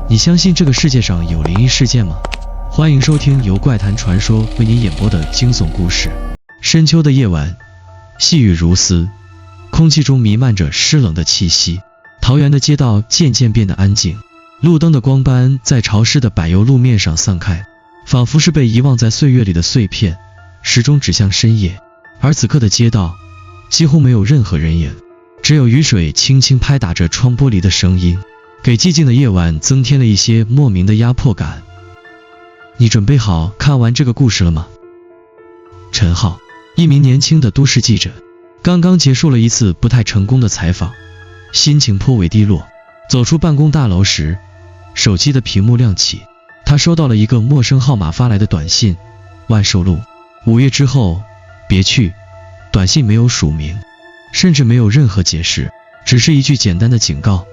你相信这个世界上有灵异事件吗？欢迎收听由怪谈传说为您演播的惊悚故事。深秋的夜晚，细雨如丝，空气中弥漫着湿冷的气息。桃园的街道渐渐变得安静，路灯的光斑在潮湿的柏油路面上散开，仿佛是被遗忘在岁月里的碎片，始终指向深夜。而此刻的街道几乎没有任何人影，只有雨水轻轻拍打着窗玻璃的声音，给寂静的夜晚增添了一些莫名的压迫感。你准备好看完这个故事了吗？陈浩，一名年轻的都市记者，刚刚结束了一次不太成功的采访，心情颇为低落。走出办公大楼时，手机的屏幕亮起，他收到了一个陌生号码发来的短信：万寿路，5月之后别去。短信没有署名，甚至没有任何解释，只是一句简单的警告。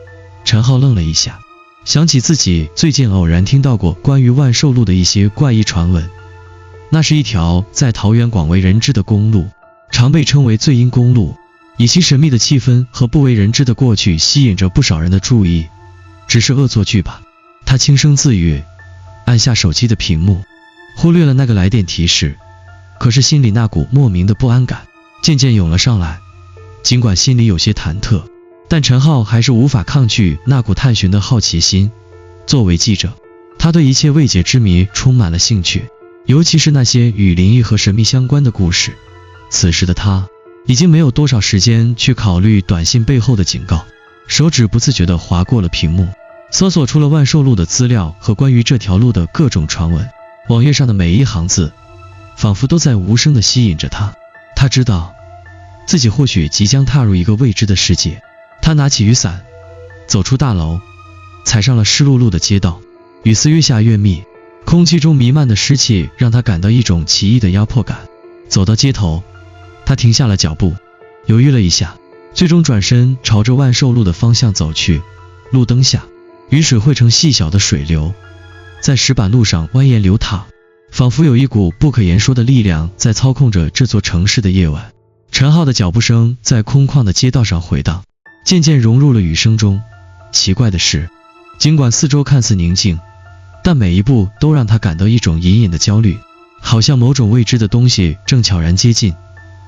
陈浩愣了一下，想起自己最近偶然听到过关于万寿路的一些怪异传闻。那是一条在桃园广为人知的公路，常被称为醉阴公路，以其神秘的气氛和不为人知的过去吸引着不少人的注意。只是恶作剧吧？他轻声自语，按下手机的屏幕，忽略了那个来电提示。可是心里那股莫名的不安感渐渐涌了上来，尽管心里有些忐忑，但陈浩还是无法抗拒那股探寻的好奇心。作为记者，他对一切未解之谜充满了兴趣，尤其是那些与灵异和神秘相关的故事。此时的他已经没有多少时间去考虑短信背后的警告，手指不自觉地划过了屏幕，搜索出了万寿路的资料和关于这条路的各种传闻。网页上的每一行字仿佛都在无声地吸引着他。他知道自己或许即将踏入一个未知的世界。他拿起雨伞，走出大楼，踩上了湿漉漉的街道。雨丝越下越密，空气中弥漫的湿气让他感到一种奇异的压迫感。走到街头，他停下了脚步，犹豫了一下，最终转身朝着万寿路的方向走去。路灯下，雨水汇成细小的水流，在石板路上蜿蜒流淌，仿佛有一股不可言说的力量在操控着这座城市的夜晚。陈浩的脚步声在空旷的街道上回荡，渐渐融入了雨声中。奇怪的是，尽管四周看似宁静，但每一步都让他感到一种隐隐的焦虑，好像某种未知的东西正悄然接近。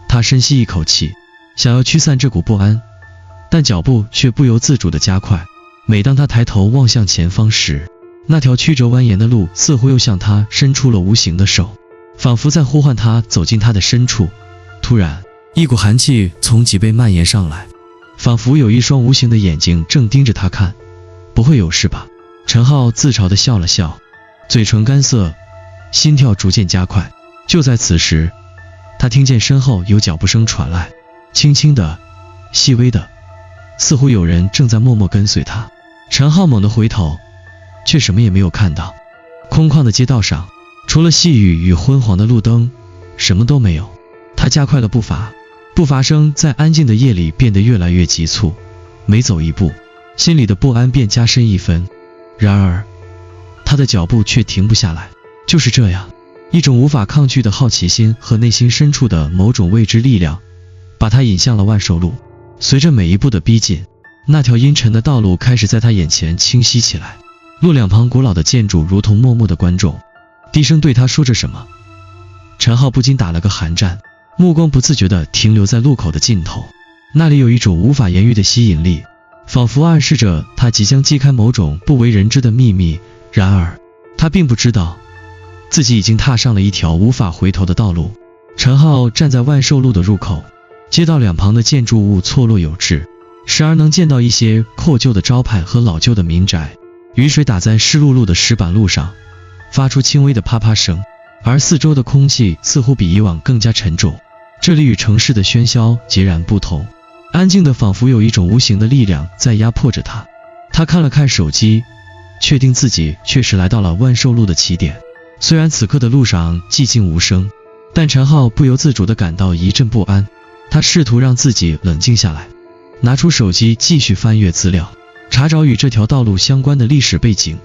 他深吸一口气，想要驱散这股不安，但脚步却不由自主地加快。每当他抬头望向前方时，那条曲折蜿蜒的路似乎又向他伸出了无形的手，仿佛在呼唤他走进他的深处。突然，一股寒气从脊背蔓延上来，仿佛有一双无形的眼睛正盯着他看。不会有事吧？陈浩自嘲地笑了笑，嘴唇干涩，心跳逐渐加快。就在此时，他听见身后有脚步声传来，轻轻的，细微的，似乎有人正在默默跟随他。陈浩猛地回头，却什么也没有看到。空旷的街道上，除了细雨与昏黄的路灯，什么都没有。他加快了步伐，步伐声在安静的夜里变得越来越急促，每走一步，心里的不安便加深一分。然而，他的脚步却停不下来。就是这样，一种无法抗拒的好奇心和内心深处的某种未知力量，把他引向了万寿路。随着每一步的逼近，那条阴沉的道路开始在他眼前清晰起来。路两旁古老的建筑如同默默的观众，低声对他说着什么。陈浩不禁打了个寒战，目光不自觉地停留在路口的尽头，那里有一种无法言喻的吸引力，仿佛暗示着他即将揭开某种不为人知的秘密。然而，他并不知道，自己已经踏上了一条无法回头的道路。陈浩站在万寿路的入口，街道两旁的建筑物错落有致，时而能见到一些破旧的招牌和老旧的民宅。雨水打在湿漉漉的石板路上，发出轻微的啪啪声，而四周的空气似乎比以往更加沉重。这里与城市的喧嚣截然不同，安静的仿佛有一种无形的力量在压迫着他。他看了看手机，确定自己确实来到了万寿路的起点。虽然此刻的路上寂静无声，但陈浩不由自主地感到一阵不安。他试图让自己冷静下来，拿出手机继续翻阅资料，查找与这条道路相关的历史背景。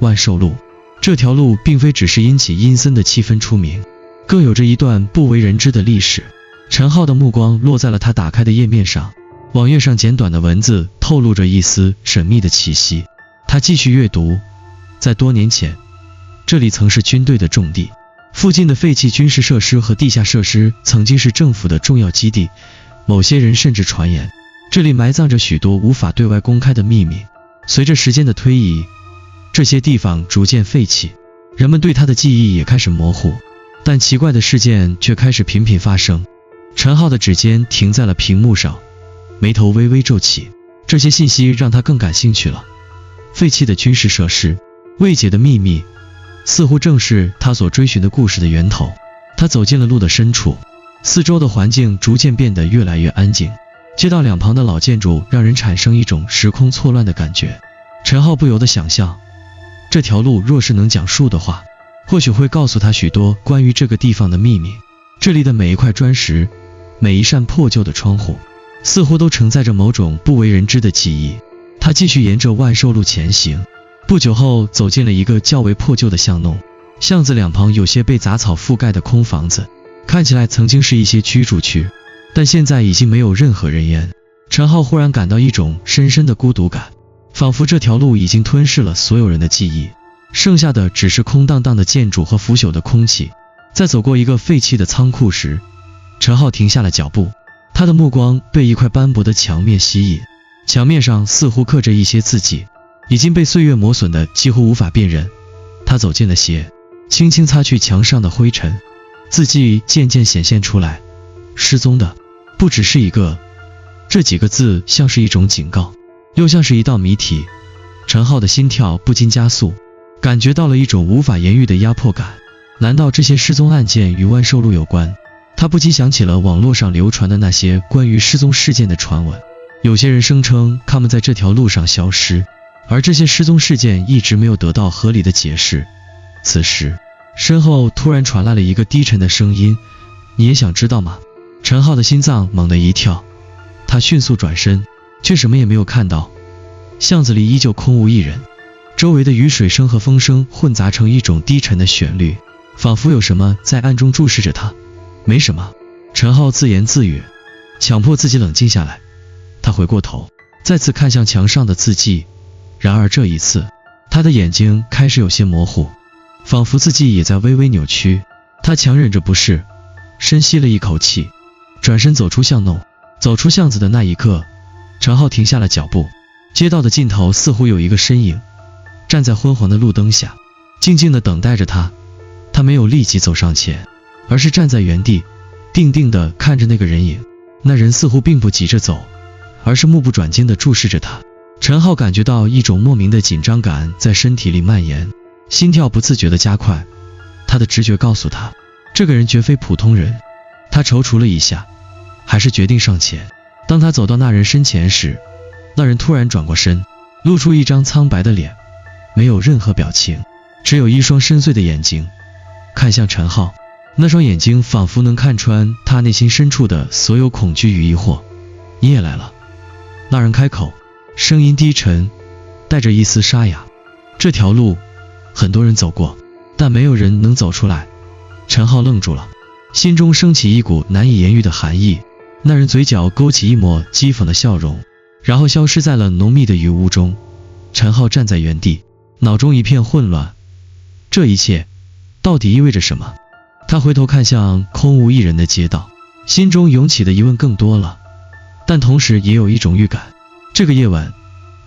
万寿路这条路并非只是因其阴森的气氛出名，更有着一段不为人知的历史。陈浩的目光落在了他打开的页面上，网页上简短的文字透露着一丝神秘的气息。他继续阅读，在多年前，这里曾是军队的重地，附近的废弃军事设施和地下设施曾经是政府的重要基地。某些人甚至传言，这里埋葬着许多无法对外公开的秘密。随着时间的推移，这些地方逐渐废弃，人们对它的记忆也开始模糊，但奇怪的事件却开始频频发生。陈浩的指尖停在了屏幕上，眉头微微皱起，这些信息让他更感兴趣了。废弃的军事设施，未解的秘密，似乎正是他所追寻的故事的源头。他走进了路的深处，四周的环境逐渐变得越来越安静，街道两旁的老建筑让人产生一种时空错乱的感觉。陈浩不由得想象，这条路若是能讲述的话，或许会告诉他许多关于这个地方的秘密。这里的每一块砖石，每一扇破旧的窗户，似乎都承载着某种不为人知的记忆。他继续沿着万寿路前行，不久后走进了一个较为破旧的巷弄，巷子两旁有些被杂草覆盖的空房子，看起来曾经是一些居住区，但现在已经没有任何人烟。陈浩忽然感到一种深深的孤独感，仿佛这条路已经吞噬了所有人的记忆，剩下的只是空荡荡的建筑和腐朽的空气。在走过一个废弃的仓库时，陈浩停下了脚步，他的目光被一块斑驳的墙面吸引，墙面上似乎刻着一些字迹，已经被岁月磨损的几乎无法辨认。他走近了些，轻轻擦去墙上的灰尘，字迹渐渐显现出来。失踪的不只是一个，这几个字像是一种警告，又像是一道谜题。陈浩的心跳不禁加速，感觉到了一种无法言喻的压迫感。难道这些失踪案件与万寿路有关？他不禁想起了网络上流传的那些关于失踪事件的传闻，有些人声称他们在这条路上消失，而这些失踪事件一直没有得到合理的解释。此时，身后突然传来了一个低沉的声音：“你也想知道吗？”陈浩的心脏猛地一跳，他迅速转身，却什么也没有看到。巷子里依旧空无一人，周围的雨水声和风声混杂成一种低沉的旋律，仿佛有什么在暗中注视着他。没什么，陈浩自言自语，强迫自己冷静下来。他回过头，再次看向墙上的字迹，然而这一次，他的眼睛开始有些模糊，仿佛自己也在微微扭曲。他强忍着不适，深吸了一口气，转身走出巷弄。走出巷子的那一刻，陈浩停下了脚步。街道的尽头似乎有一个身影，站在昏黄的路灯下，静静地等待着他。他没有立即走上前，而是站在原地，定定地看着那个人影。那人似乎并不急着走，而是目不转睛地注视着他。陈浩感觉到一种莫名的紧张感在身体里蔓延，心跳不自觉地加快。他的直觉告诉他，这个人绝非普通人。他踌躇了一下，还是决定上前。当他走到那人身前时，那人突然转过身，露出一张苍白的脸，没有任何表情，只有一双深邃的眼睛看向陈浩。那双眼睛仿佛能看穿他内心深处的所有恐惧与疑惑。你也来了。那人开口，声音低沉，带着一丝沙哑。这条路很多人走过，但没有人能走出来。陈浩愣住了，心中升起一股难以言喻的寒意。那人嘴角勾起一抹讥讽的笑容，然后消失在了浓密的雨雾中。陈浩站在原地，脑中一片混乱。这一切到底意味着什么？他回头看向空无一人的街道，心中涌起的疑问更多了，但同时也有一种预感。这个夜晚，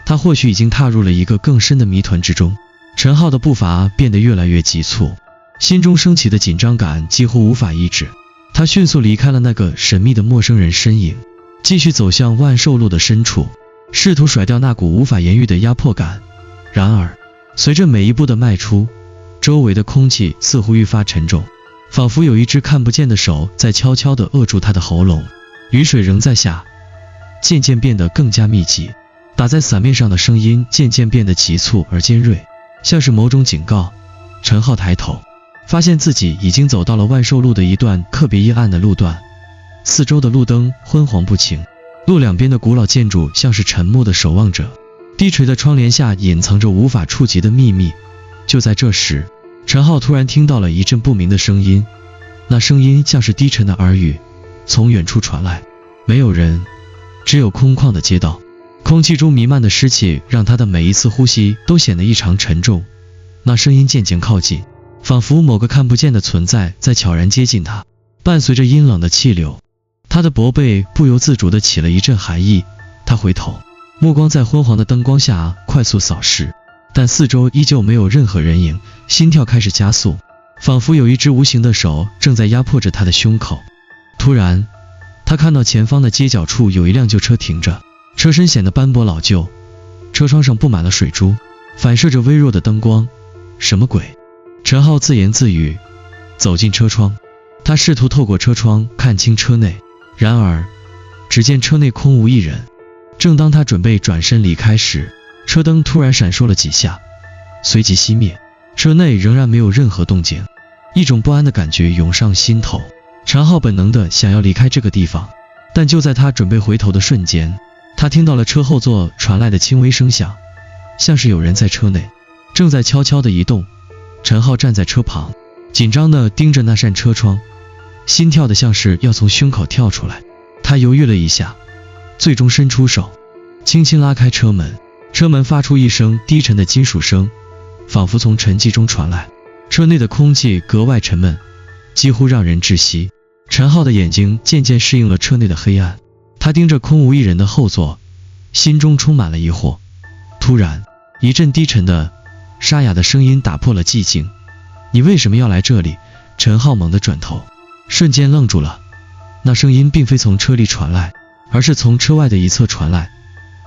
他或许已经踏入了一个更深的谜团之中。陈浩的步伐变得越来越急促，心中升起的紧张感几乎无法抑制。他迅速离开了那个神秘的陌生人身影，继续走向万寿路的深处，试图甩掉那股无法言喻的压迫感。然而，随着每一步的迈出，周围的空气似乎愈发沉重，仿佛有一只看不见的手在悄悄地扼住他的喉咙。雨水仍在下，渐渐变得更加密集，打在伞面上的声音渐渐变得急促而尖锐，像是某种警告。陈浩抬头，发现自己已经走到了万寿路的一段特别阴暗的路段，四周的路灯昏黄不清，路两边的古老建筑像是沉默的守望者，低垂的窗帘下隐藏着无法触及的秘密。就在这时，陈浩突然听到了一阵不明的声音，那声音像是低沉的耳语，从远处传来。没有人，只有空旷的街道，空气中弥漫的湿气让他的每一次呼吸都显得异常沉重。那声音渐渐靠近，仿佛某个看不见的存在在悄然接近他，伴随着阴冷的气流，他的脖背不由自主地起了一阵寒意。他回头，目光在昏黄的灯光下快速扫视，但四周依旧没有任何人影，心跳开始加速，仿佛有一只无形的手正在压迫着他的胸口。突然，他看到前方的街角处有一辆旧车停着，车身显得斑驳老旧，车窗上布满了水珠，反射着微弱的灯光。什么鬼？陈浩自言自语，走进车窗。他试图透过车窗看清车内，然而只见车内空无一人。正当他准备转身离开时，车灯突然闪烁了几下，随即熄灭，车内仍然没有任何动静。一种不安的感觉涌上心头，陈浩本能的想要离开这个地方，但就在他准备回头的瞬间，他听到了车后座传来的轻微声响，像是有人在车内正在悄悄地移动。陈浩站在车旁，紧张地盯着那扇车窗，心跳的像是要从胸口跳出来。他犹豫了一下，最终伸出手，轻轻拉开车门。车门发出一声低沉的金属声，仿佛从沉寂中传来。车内的空气格外沉闷，几乎让人窒息。陈浩的眼睛渐渐适应了车内的黑暗，他盯着空无一人的后座，心中充满了疑惑。突然，一阵低沉的沙哑的声音打破了寂静。你为什么要来这里？陈浩猛地转头，瞬间愣住了。那声音并非从车里传来，而是从车外的一侧传来，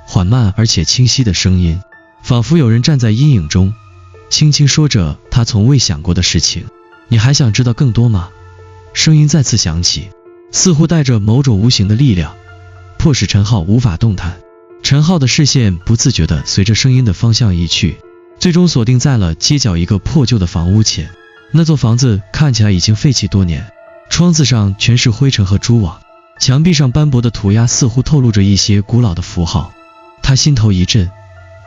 缓慢而且清晰的声音，仿佛有人站在阴影中，轻轻说着他从未想过的事情。你还想知道更多吗？声音再次响起，似乎带着某种无形的力量，迫使陈浩无法动弹。陈浩的视线不自觉地随着声音的方向移去，最终锁定在了街角一个破旧的房屋前。那座房子看起来已经废弃多年，窗子上全是灰尘和蛛网，墙壁上斑驳的涂鸦似乎透露着一些古老的符号。他心头一震，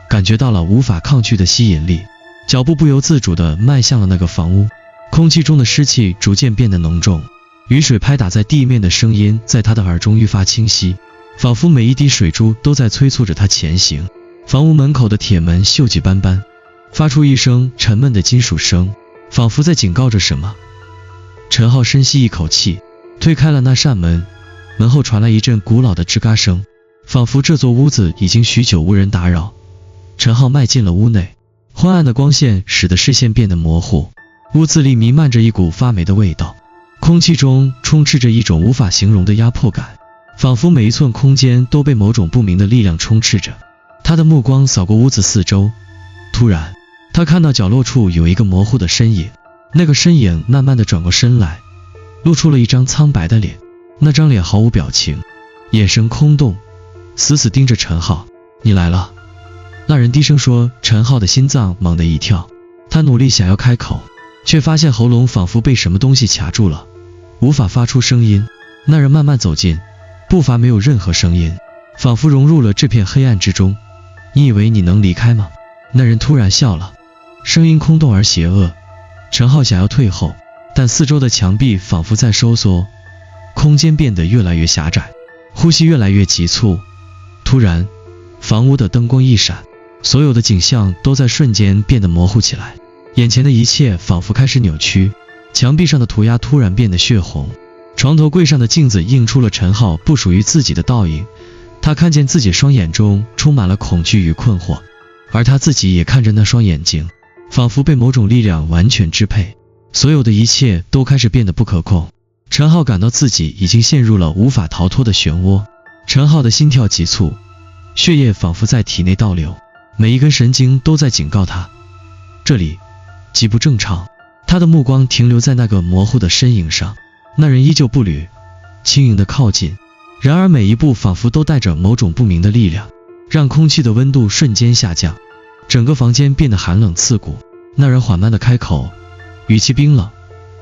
感觉到了无法抗拒的吸引力，脚步不由自主地迈向了那个房屋。空气中的湿气逐渐变得浓重，雨水拍打在地面的声音在他的耳中愈发清晰，仿佛每一滴水珠都在催促着他前行。房屋门口的铁门锈迹斑斑，发出一声沉闷的金属声，仿佛在警告着什么。陈浩深吸一口气，推开了那扇门，门后传来一阵古老的吱嘎声，仿佛这座屋子已经许久无人打扰。陈浩迈进了屋内，昏暗的光线使得视线变得模糊，屋子里弥漫着一股发霉的味道，空气中充斥着一种无法形容的压迫感，仿佛每一寸空间都被某种不明的力量充斥着。他的目光扫过屋子四周，突然他看到角落处有一个模糊的身影，那个身影慢慢地转过身来，露出了一张苍白的脸。那张脸毫无表情，眼神空洞，死死盯着陈浩。你来了。那人低声说。陈浩的心脏猛地一跳，他努力想要开口，却发现喉咙仿佛被什么东西卡住了，无法发出声音。那人慢慢走近，步伐没有任何声音，仿佛融入了这片黑暗之中。你以为你能离开吗？那人突然笑了，声音空洞而邪恶。陈浩想要退后，但四周的墙壁仿佛在收缩，空间变得越来越狭窄，呼吸越来越急促。突然，房屋的灯光一闪，所有的景象都在瞬间变得模糊起来，眼前的一切仿佛开始扭曲，墙壁上的涂鸦突然变得血红，床头柜上的镜子映出了陈浩不属于自己的倒影。他看见自己双眼中充满了恐惧与困惑，而他自己也看着那双眼睛，仿佛被某种力量完全支配，所有的一切都开始变得不可控。陈浩感到自己已经陷入了无法逃脱的漩涡。陈浩的心跳急促，血液仿佛在体内倒流，每一根神经都在警告他，这里极不正常。他的目光停留在那个模糊的身影上，那人依旧步履轻盈地靠近，然而每一步仿佛都带着某种不明的力量，让空气的温度瞬间下降，整个房间变得寒冷刺骨。那人缓慢地开口，语气冰冷，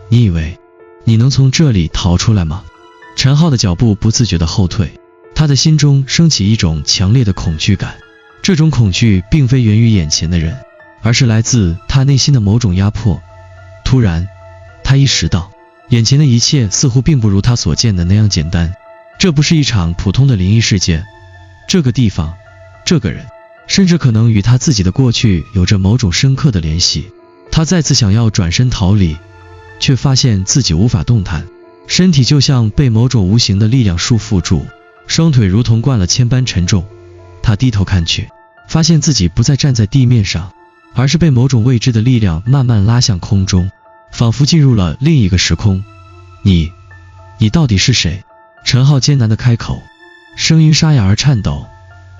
你以为你能从这里逃出来吗？陈浩的脚步不自觉地后退，他的心中升起一种强烈的恐惧感。这种恐惧并非源于眼前的人，而是来自他内心的某种压迫。突然，他意识到，眼前的一切似乎并不如他所见的那样简单。这不是一场普通的灵异事件，这个地方，这个人，甚至可能与他自己的过去有着某种深刻的联系。他再次想要转身逃离，却发现自己无法动弹，身体就像被某种无形的力量束缚住，双腿如同灌了铅般沉重。他低头看去，发现自己不再站在地面上，而是被某种未知的力量慢慢拉向空中，仿佛进入了另一个时空。你到底是谁？陈浩艰难地开口，声音沙哑而颤抖。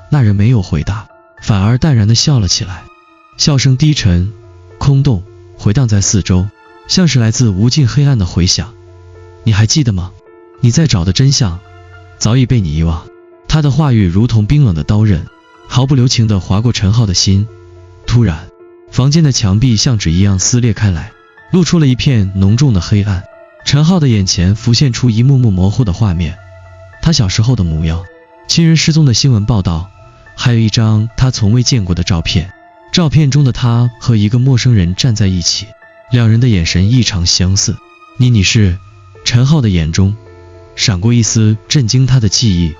那人没有回答，反而淡然地笑了起来，笑声低沉空洞，回荡在四周，像是来自无尽黑暗的回响。你还记得吗？你在找的真相早已被你遗忘。他的话语如同冰冷的刀刃，毫不留情地划过陈浩的心。突然，房间的墙壁像纸一样撕裂开来，露出了一片浓重的黑暗。陈浩的眼前浮现出一幕幕模糊的画面，他小时候的模样，亲人失踪的新闻报道，还有一张他从未见过的照片。照片中的他和一个陌生人站在一起，两人的眼神异常相似。你是？陈浩的眼中闪过一丝震惊他的记忆，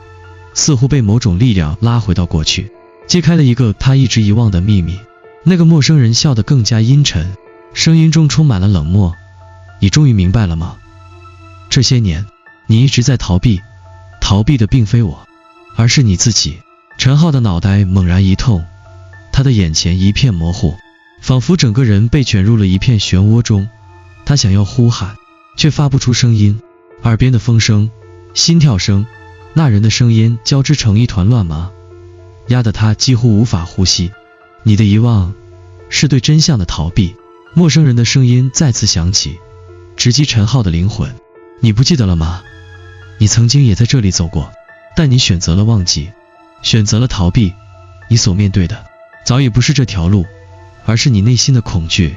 似乎被某种力量拉回到过去，揭开了一个他一直遗忘的秘密。那个陌生人笑得更加阴沉，声音中充满了冷漠。你终于明白了吗？这些年你一直在逃避，逃避的并非我，而是你自己。陈浩的脑袋猛然一痛，他的眼前一片模糊，仿佛整个人被卷入了一片漩涡中。他想要呼喊，却发不出声音。耳边的风声、心跳声，那人的声音交织成一团乱麻，压得他几乎无法呼吸。你的遗忘是对真相的逃避。陌生人的声音再次响起，直击陈浩的灵魂。你不记得了吗？你曾经也在这里走过，但你选择了忘记，选择了逃避。你所面对的早已不是这条路，而是你内心的恐惧。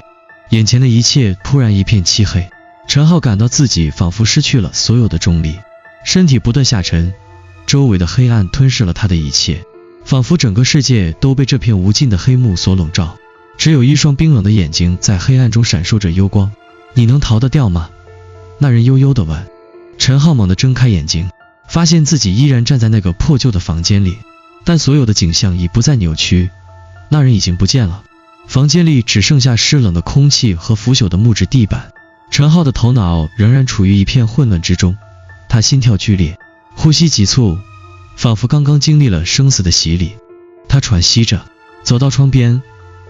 眼前的一切突然一片漆黑，陈浩感到自己仿佛失去了所有的重力，身体不断下沉，周围的黑暗吞噬了他的一切，仿佛整个世界都被这片无尽的黑幕所笼罩，只有一双冰冷的眼睛在黑暗中闪烁着幽光。你能逃得掉吗？那人悠悠地问。陈浩猛地睁开眼睛，发现自己依然站在那个破旧的房间里，但所有的景象已不再扭曲，那人已经不见了。房间里只剩下湿冷的空气和腐朽的木质地板。陈浩的头脑仍然处于一片混乱之中，他心跳剧烈，呼吸急促，仿佛刚刚经历了生死的洗礼。他喘息着走到窗边，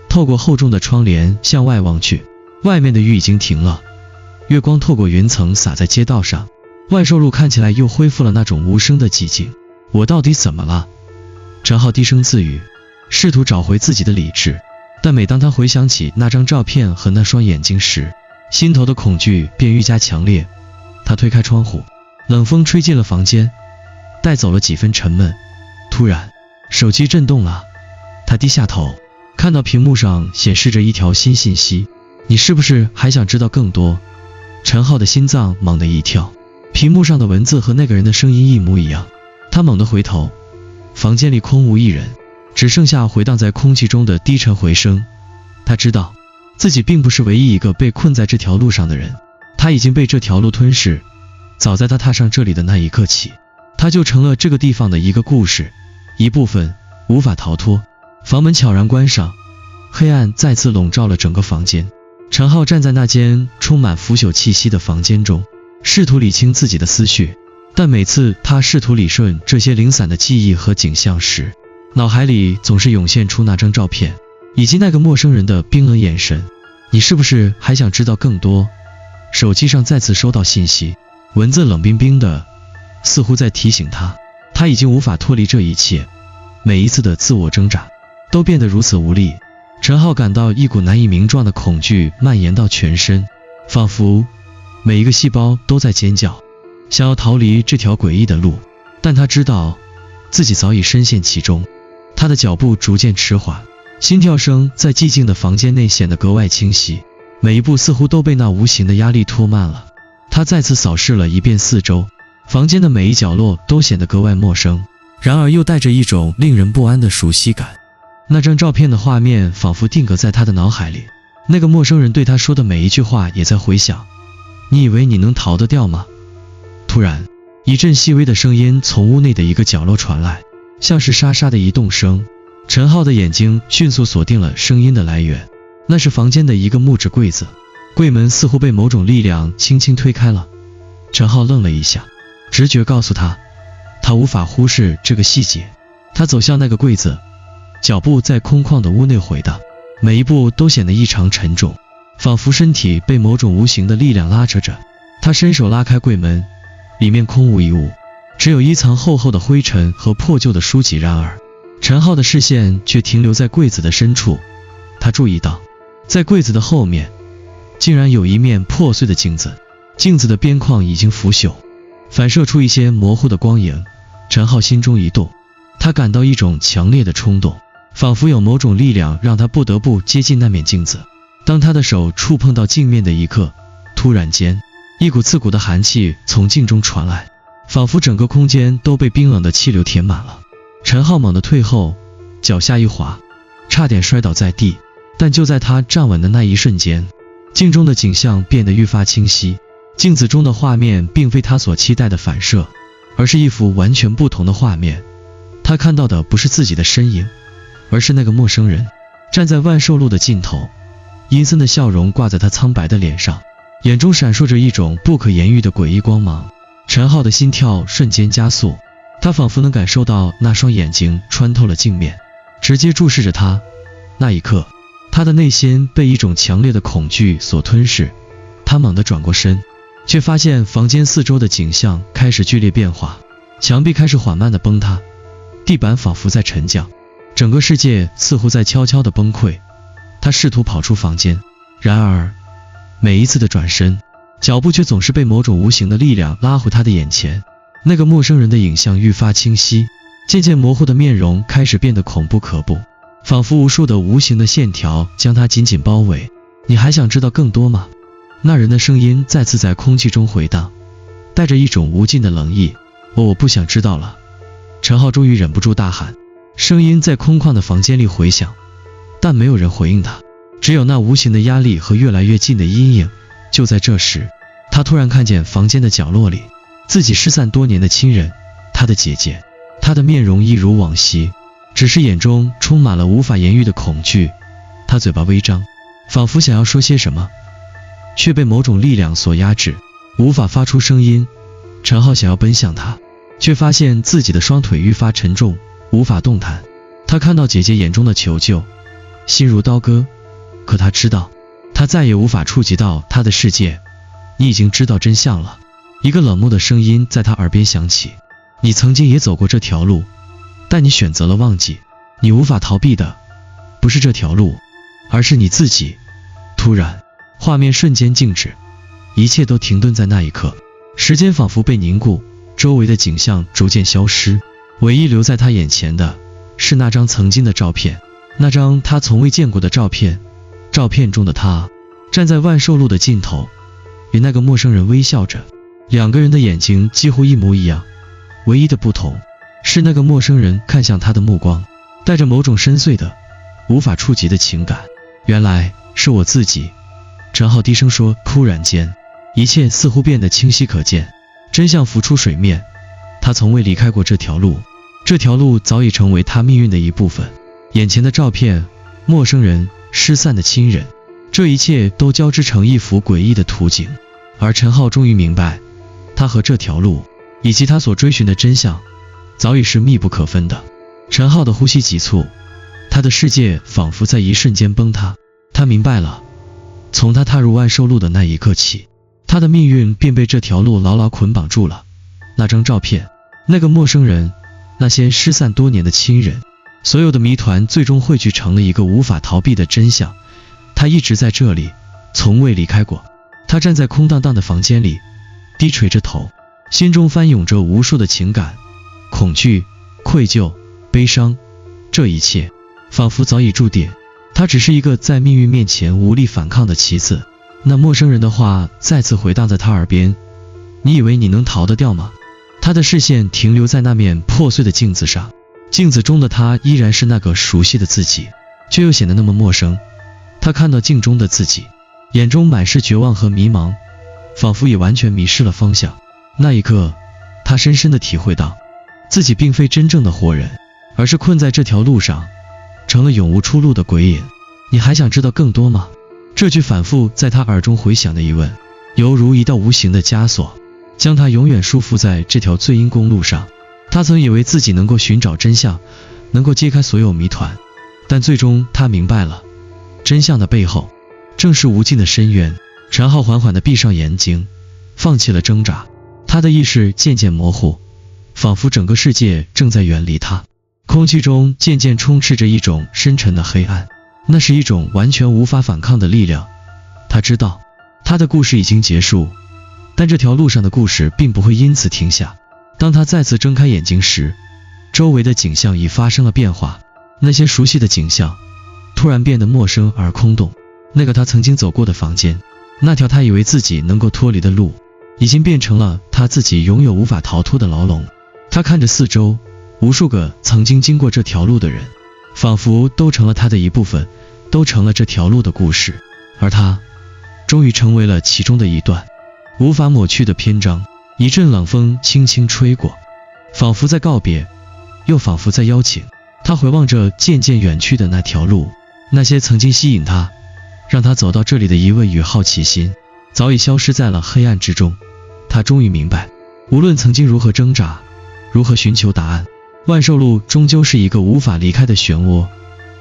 透过厚重的窗帘向外望去，外面的雨已经停了，月光透过云层洒在街道上，外售路看起来又恢复了那种无声的寂静。我到底怎么了？陈浩低声自语，试图找回自己的理智，但每当他回想起那张照片和那双眼睛时，心头的恐惧便愈加强烈。他推开窗户，冷风吹进了房间，带走了几分沉闷。突然，手机震动了，他低下头，看到屏幕上显示着一条新信息。你是不是还想知道更多？陈浩的心脏猛地一跳，屏幕上的文字和那个人的声音一模一样。他猛地回头，房间里空无一人，只剩下回荡在空气中的低沉回声。他知道自己并不是唯一一个被困在这条路上的人，他已经被这条路吞噬。早在他踏上这里的那一刻起，他就成了这个地方的一个故事，一部分，无法逃脱。房门悄然关上，黑暗再次笼罩了整个房间。陈浩站在那间充满腐朽气息的房间中，试图理清自己的思绪，但每次他试图理顺这些零散的记忆和景象时，脑海里总是涌现出那张照片，以及那个陌生人的冰冷眼神。你是不是还想知道更多？手机上再次收到信息，文字冷冰冰的，似乎在提醒他已经无法脱离这一切。每一次的自我挣扎都变得如此无力。陈浩感到一股难以名状的恐惧蔓延到全身，仿佛每一个细胞都在尖叫，想要逃离这条诡异的路。但他知道自己早已深陷其中。他的脚步逐渐迟缓，心跳声在寂静的房间内显得格外清晰，每一步似乎都被那无形的压力拖慢了。他再次扫视了一遍四周，房间的每一角落都显得格外陌生，然而又带着一种令人不安的熟悉感。那张照片的画面仿佛定格在他的脑海里，那个陌生人对他说的每一句话也在回响。你以为你能逃得掉吗？突然，一阵细微的声音从屋内的一个角落传来，像是沙沙的移动声。陈浩的眼睛迅速锁定了声音的来源，那是房间的一个木质柜子，柜门似乎被某种力量轻轻推开了。陈浩愣了一下，直觉告诉他，他无法忽视这个细节。他走向那个柜子，脚步在空旷的屋内回荡，每一步都显得异常沉重，仿佛身体被某种无形的力量拉扯着。他伸手拉开柜门，里面空无一物，只有一层厚厚的灰尘和破旧的书籍。然而陈浩的视线却停留在柜子的深处，他注意到在柜子的后面竟然有一面破碎的镜子，镜子的边框已经腐朽，反射出一些模糊的光影。陈浩心中一动，他感到一种强烈的冲动，仿佛有某种力量让他不得不接近那面镜子。当他的手触碰到镜面的一刻，突然间一股刺骨的寒气从镜中传来，仿佛整个空间都被冰冷的气流填满了。陈浩猛地退后，脚下一滑，差点摔倒在地。但就在他站稳的那一瞬间，镜中的景象变得愈发清晰。镜子中的画面并非他所期待的反射，而是一幅完全不同的画面。他看到的不是自己的身影，而是那个陌生人站在万寿路的尽头，阴森的笑容挂在他苍白的脸上，眼中闪烁着一种不可言喻的诡异光芒。陈浩的心跳瞬间加速，他仿佛能感受到那双眼睛穿透了镜面，直接注视着他。那一刻，他的内心被一种强烈的恐惧所吞噬。他猛地转过身，却发现房间四周的景象开始剧烈变化，墙壁开始缓慢地崩塌，地板仿佛在沉降，整个世界似乎在悄悄地崩溃。他试图跑出房间，然而每一次的转身，脚步却总是被某种无形的力量拉回他的眼前。那个陌生人的影像愈发清晰，渐渐模糊的面容开始变得恐怖可怖，仿佛无数的无形的线条将他紧紧包围。你还想知道更多吗？那人的声音再次在空气中回荡，带着一种无尽的冷意。我不想知道了。陈浩终于忍不住大喊，声音在空旷的房间里回响，但没有人回应他，只有那无形的压力和越来越近的阴影。就在这时，他突然看见房间的角落里，自己失散多年的亲人，他的姐姐。他的面容一如往昔，只是眼中充满了无法言喻的恐惧。他嘴巴微张，仿佛想要说些什么，却被某种力量所压制，无法发出声音。陈浩想要奔向他，却发现自己的双腿愈发沉重，无法动弹。他看到姐姐眼中的求救，心如刀割，可他知道他再也无法触及到他的世界。你已经知道真相了。一个冷漠的声音在他耳边响起，你曾经也走过这条路，但你选择了忘记。你无法逃避的不是这条路，而是你自己。突然，画面瞬间静止，一切都停顿在那一刻，时间仿佛被凝固，周围的景象逐渐消失，唯一留在他眼前的是那张曾经的照片，那张他从未见过的照片。照片中的他站在万寿路的尽头，与那个陌生人微笑着，两个人的眼睛几乎一模一样，唯一的不同是那个陌生人看向他的目光带着某种深邃的无法触及的情感。原来是我自己，陈浩低声说。突然间，一切似乎变得清晰可见，真相浮出水面。他从未离开过这条路，这条路早已成为他命运的一部分。眼前的照片，陌生人，失散的亲人，这一切都交织成一幅诡异的图景。而陈浩终于明白，他和这条路以及他所追寻的真相早已是密不可分的。陈浩的呼吸急促，他的世界仿佛在一瞬间崩塌。他明白了，从他踏入万寿路的那一刻起，他的命运便被这条路牢牢捆绑住了。那张照片，那个陌生人，那些失散多年的亲人，所有的谜团最终汇聚成了一个无法逃避的真相。他一直在这里，从未离开过。他站在空荡荡的房间里，低垂着头，心中翻涌着无数的情感，恐惧、愧疚、悲伤，这一切仿佛早已注定。他只是一个在命运面前无力反抗的棋子。那陌生人的话再次回荡在他耳边，你以为你能逃得掉吗？他的视线停留在那面破碎的镜子上，镜子中的他依然是那个熟悉的自己，却又显得那么陌生。他看到镜中的自己，眼中满是绝望和迷茫，仿佛也完全迷失了方向。那一刻，他深深地体会到，自己并非真正的活人，而是困在这条路上，成了永无出路的鬼影。你还想知道更多吗？这句反复在他耳中回响的疑问，犹如一道无形的枷锁，将他永远束缚在这条罪阴公路上。他曾以为自己能够寻找真相，能够揭开所有谜团，但最终他明白了，真相的背后正是无尽的深渊。陈浩缓缓地闭上眼睛，放弃了挣扎，他的意识渐渐模糊，仿佛整个世界正在远离他。空气中渐渐充斥着一种深沉的黑暗，那是一种完全无法反抗的力量。他知道他的故事已经结束，但这条路上的故事并不会因此停下。当他再次睁开眼睛时，周围的景象已发生了变化，那些熟悉的景象突然变得陌生而空洞。那个他曾经走过的房间，那条他以为自己能够脱离的路，已经变成了他自己永远无法逃脱的牢笼。他看着四周，无数个曾经经过这条路的人，仿佛都成了他的一部分，都成了这条路的故事，而他终于成为了其中的一段无法抹去的篇章。一阵冷风轻轻吹过，仿佛在告别，又仿佛在邀请。他回望着渐渐远去的那条路，那些曾经吸引他，让他走到这里的疑问与好奇心，早已消失在了黑暗之中。他终于明白，无论曾经如何挣扎，如何寻求答案，万寿路终究是一个无法离开的漩涡。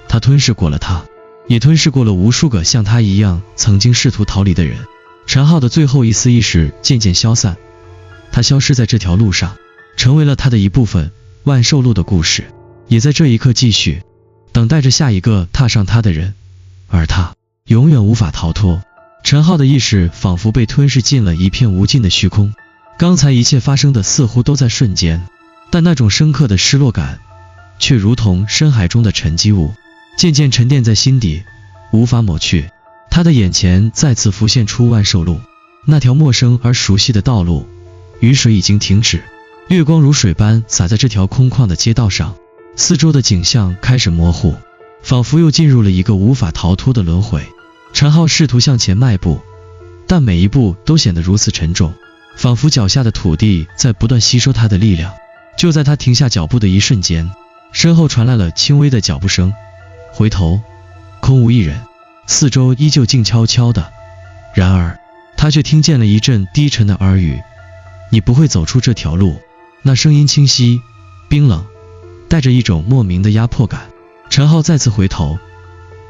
他吞噬过了他，也吞噬过了无数个像他一样曾经试图逃离的人。陈浩的最后一丝意识渐渐消散，他消失在这条路上，成为了他的一部分。万寿路的故事也在这一刻继续，等待着下一个踏上他的人，而他永远无法逃脱。陈浩的意识仿佛被吞噬进了一片无尽的虚空，刚才一切发生的似乎都在瞬间，但那种深刻的失落感却如同深海中的沉积物，渐渐沉淀在心底，无法抹去。他的眼前再次浮现出万寿路，那条陌生而熟悉的道路。雨水已经停止，月光如水般洒在这条空旷的街道上，四周的景象开始模糊，仿佛又进入了一个无法逃脱的轮回。陈浩试图向前迈步，但每一步都显得如此沉重，仿佛脚下的土地在不断吸收他的力量。就在他停下脚步的一瞬间，身后传来了轻微的脚步声，回头，空无一人，四周依旧静悄悄的。然而，他却听见了一阵低沉的耳语：“你不会走出这条路。”那声音清晰、冰冷，带着一种莫名的压迫感。陈浩再次回头，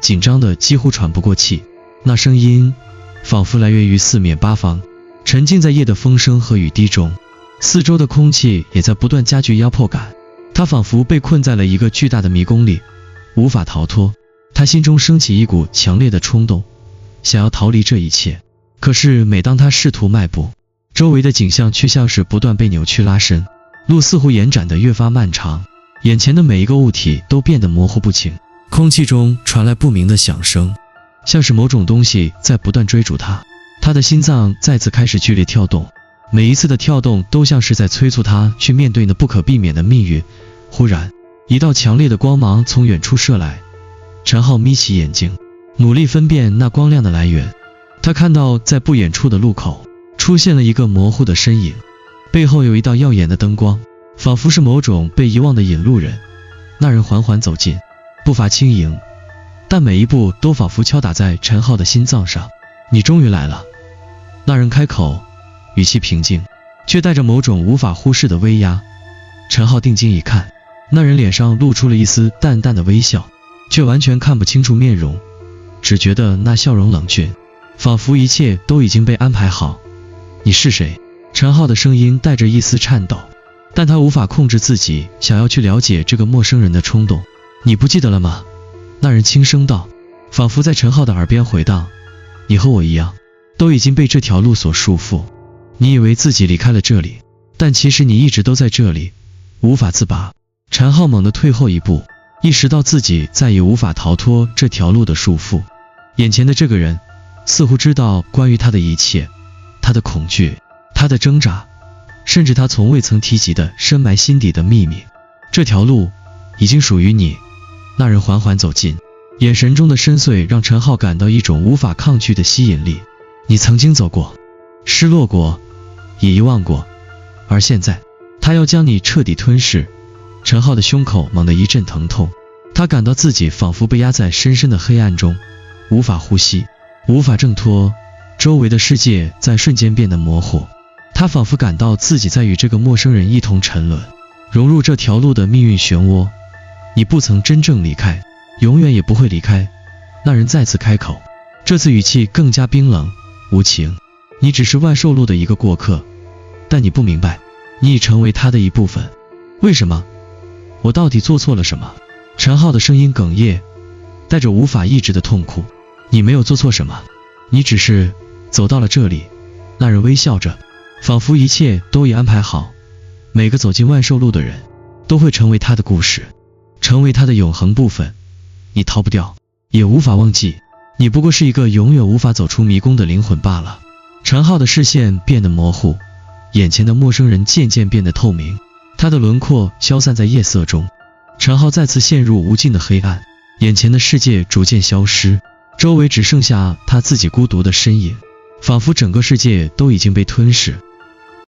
紧张的几乎喘不过气。那声音仿佛来源于四面八方，沉浸在夜的风声和雨滴中，四周的空气也在不断加剧压迫感。他仿佛被困在了一个巨大的迷宫里，无法逃脱。他心中升起一股强烈的冲动，想要逃离这一切。可是每当他试图迈步，周围的景象却像是不断被扭曲拉伸，路似乎延展得越发漫长，眼前的每一个物体都变得模糊不清。空气中传来不明的响声，像是某种东西在不断追逐他。他的心脏再次开始剧烈跳动，每一次的跳动都像是在催促他去面对那不可避免的命运。忽然，一道强烈的光芒从远处射来，陈浩眯起眼睛，努力分辨那光亮的来源。他看到在不远处的路口出现了一个模糊的身影，背后有一道耀眼的灯光，仿佛是某种被遗忘的引路人。那人缓缓走近，步伐轻盈，但每一步都仿佛敲打在陈浩的心脏上。你终于来了。那人开口，语气平静，却带着某种无法忽视的威压。陈浩定睛一看，那人脸上露出了一丝淡淡的微笑，却完全看不清楚面容，只觉得那笑容冷峻，仿佛一切都已经被安排好。你是谁？陈浩的声音带着一丝颤抖，但他无法控制自己想要去了解这个陌生人的冲动。你不记得了吗？那人轻声道，仿佛在陈浩的耳边回荡。你和我一样，都已经被这条路所束缚。你以为自己离开了这里，但其实你一直都在这里，无法自拔。陈浩猛地退后一步，意识到自己再也无法逃脱这条路的束缚。眼前的这个人似乎知道关于他的一切，他的恐惧，他的挣扎，甚至他从未曾提及的深埋心底的秘密。这条路已经属于你。那人缓缓走近，眼神中的深邃让陈浩感到一种无法抗拒的吸引力。你曾经走过，失落过，也遗忘过，而现在他要将你彻底吞噬。陈浩的胸口猛地一阵疼痛，他感到自己仿佛被压在深深的黑暗中，无法呼吸，无法挣脱，周围的世界在瞬间变得模糊。他仿佛感到自己在与这个陌生人一同沉沦，融入这条路的命运漩涡。你不曾真正离开，永远也不会离开。那人再次开口，这次语气更加冰冷无情。你只是万寿路的一个过客，但你不明白，你已成为他的一部分。为什么？我到底做错了什么？陈浩的声音哽咽，带着无法抑制的痛苦。你没有做错什么，你只是走到了这里。那人微笑着，仿佛一切都已安排好。每个走进万寿路的人都会成为他的故事，成为他的永恒部分。你逃不掉，也无法忘记，你不过是一个永远无法走出迷宫的灵魂罢了。陈浩的视线变得模糊，眼前的陌生人渐渐变得透明，他的轮廓消散在夜色中。陈浩再次陷入无尽的黑暗，眼前的世界逐渐消失，周围只剩下他自己孤独的身影，仿佛整个世界都已经被吞噬。